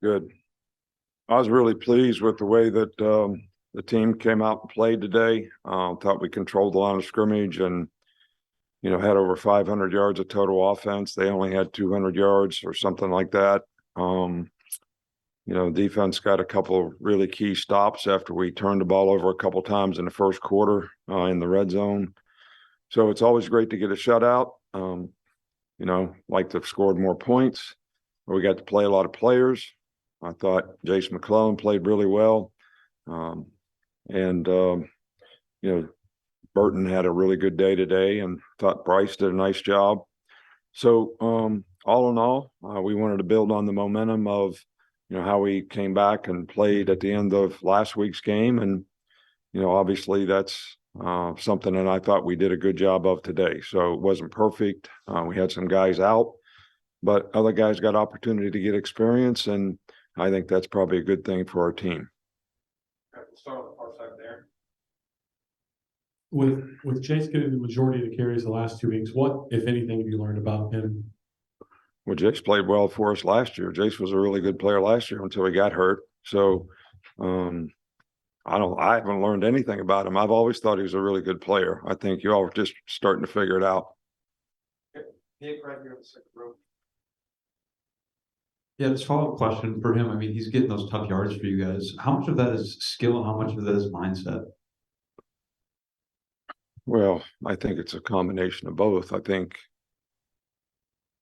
Good. I was really pleased with the way that the team came out and played today. Thought we controlled the line of scrimmage and, had over 500 yards of total offense. They only had 200 yards or something like that. Defense got a couple of really key stops after we turned the ball over a couple times in the first quarter in the red zone. So it's always great to get a shutout. Like to have scored more points. We got to play a lot of players. I thought Jase McClellan played really well. Burton had a really good day today and thought Bryce did a nice job. So all in all, we wanted to build on the momentum of, how we came back and played at the end of last week's game. And, obviously that's something that I thought we did a good job of today. So it wasn't perfect. We had some guys out, but other guys got opportunity to get experience. And I think that's probably a good thing for our team. Start on the far side there. With Jase getting the majority of the carries the last 2 weeks, what, if anything, have you learned about him? Well, Jase played well for us last year. Jase was a really good player last year until he got hurt. So I haven't learned anything about him. I've always thought he was a really good player. I think you all are just starting to figure it out. Nick, right here on the second row. Yeah, this follow-up question for him. I mean, he's getting those tough yards for you guys. How much of that is skill and how much of that is mindset? Well, I think it's a combination of both. I think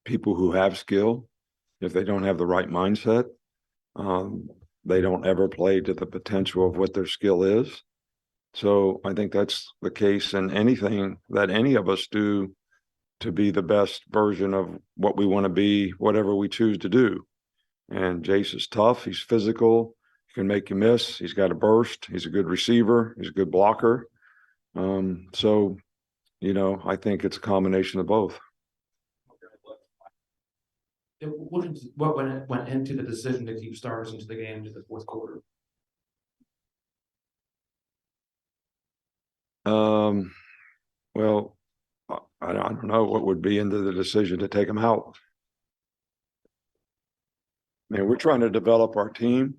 people who have skill, if they don't have the right mindset, they don't ever play to the potential of what their skill is. So I think that's the case in anything that any of us do to be the best version of what we want to be, whatever we choose to do. And Jase is tough. He's physical. He can make you miss. He's got a burst. He's a good receiver. He's a good blocker. I think it's a combination of both. What went into the decision to keep starters into the game to the fourth quarter? Well, I don't know what would be into the decision to take him out. I mean, we're trying to develop our team.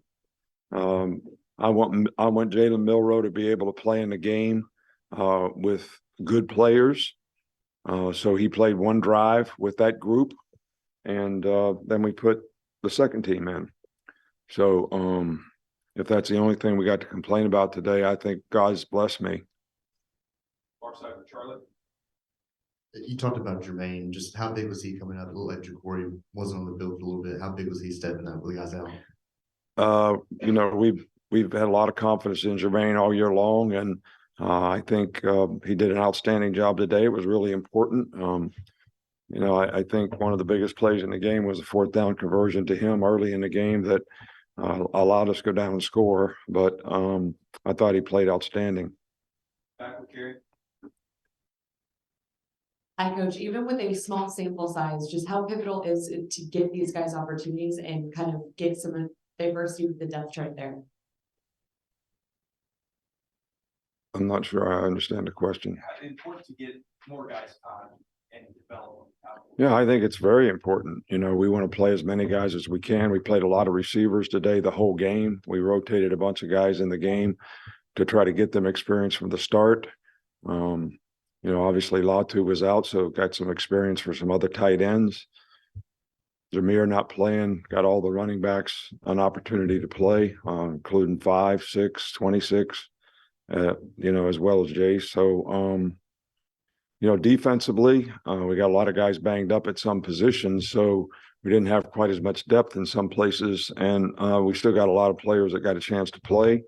I want Jalen Milroe to be able to play in the game with good players. So he played one drive with that group, and then we put the second team in. So if that's the only thing we got to complain about today, I think God's blessed me. Far side for Charlotte. You talked about Jermaine. Just how big was he coming out? It looked like Ja'Cory wasn't on the field for a little bit. How big was he stepping up with the guys out? We've had a lot of confidence in Jermaine all year long, and I think he did an outstanding job today. It was really important. I think one of the biggest plays in the game was a fourth down conversion to him early in the game that allowed us to go down and score. But I thought he played outstanding. Back with Gary. Hi, Coach. Even with a small sample size, just how pivotal is it to give these guys opportunities and kind of get some diversity with the depth chart there? I'm not sure I understand the question. Important to get more guys on and develop them. Yeah, I think it's very important. We want to play as many guys as we can. We played a lot of receivers today, the whole game. We rotated a bunch of guys in the game to try to get them experience from the start. Obviously Latu was out, so got some experience for some other tight ends. Jameer not playing, got all the running backs an opportunity to play, including 5, 6, 26, as well as Jase. So, defensively, we got a lot of guys banged up at some positions, so we didn't have quite as much depth in some places, and we still got a lot of players that got a chance to play.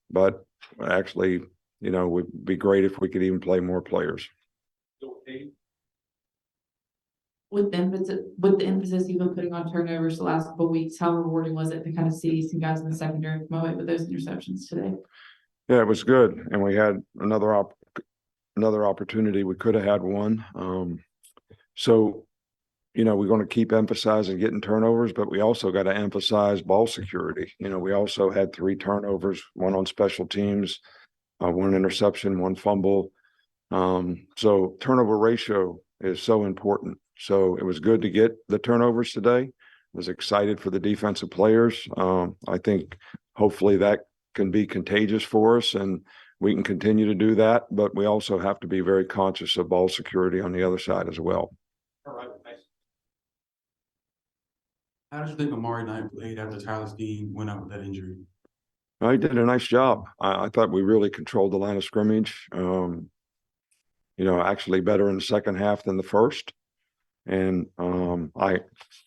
But actually, it would be great if we could even play more players. With the emphasis you've been putting on turnovers the last couple of weeks, how rewarding was it to kind of see some guys in the secondary come away with those interceptions today? Yeah, it was good, and we had another opportunity. We could have had one. We're going to keep emphasizing getting turnovers, but we also got to emphasize ball security. We also had 3 turnovers, one on special teams, 1 interception, 1 fumble. So turnover ratio is so important. So it was good to get the turnovers today. was excited for the defensive players. I think hopefully that can be contagious for us and we can continue to do that, but we also have to be very conscious of ball security on the other side as well. All right, nice. How did you think Amari Kniblack played after Tyler Steen went out with that injury? He did a nice job. I thought we really controlled the line of scrimmage. Actually better in the second half than the first. And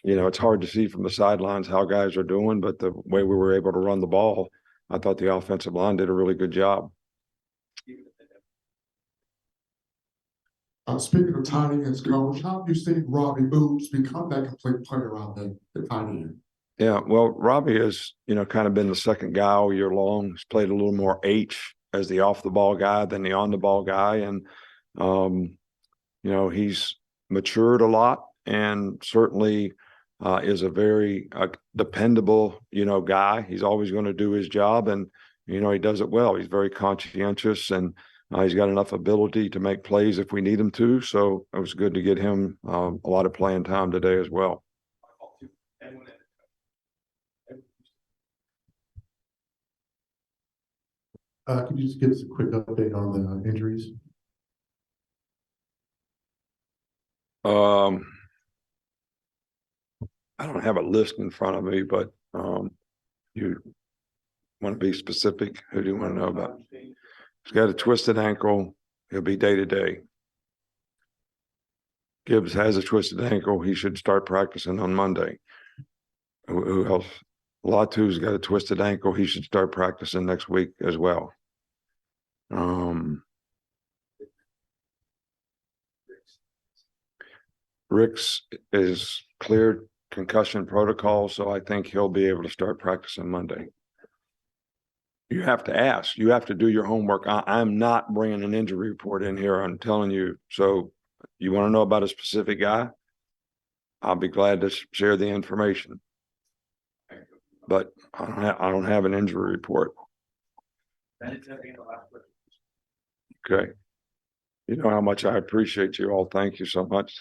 it's hard to see from the sidelines how guys are doing, but the way we were able to run the ball, I thought the offensive line did a really good job. Speaking of tight ends, coach, how have you seen Robbie Outz become that complete player out there, the tight end? Yeah, well, Robbie has, kind of been the second guy all year long. He's played a little more H as the off the ball guy than the on the ball guy. And, he's matured a lot and certainly is a very dependable, guy. He's always going to do his job and, he does it well. He's very conscientious and he's got enough ability to make plays if we need him to. So it was good to get him a lot of playing time today as well. Could you just give us a quick update on the injuries? I don't have a list in front of me, but you want to be specific? Who do you want to know about? He's got a twisted ankle. He'll be day to day. Gibbs has a twisted ankle. He should start practicing on Monday. Who else? Latu's got a twisted ankle. He should start practicing next week as well. Ricks is cleared concussion protocol, so I think he'll be able to start practicing Monday. You have to ask. You have to do your homework. I'm not bringing an injury report in here. I'm telling you. So you want to know about a specific guy? I'll be glad to share the information. But I don't have an injury report. Okay. You know how much I appreciate you all. Thank you so much.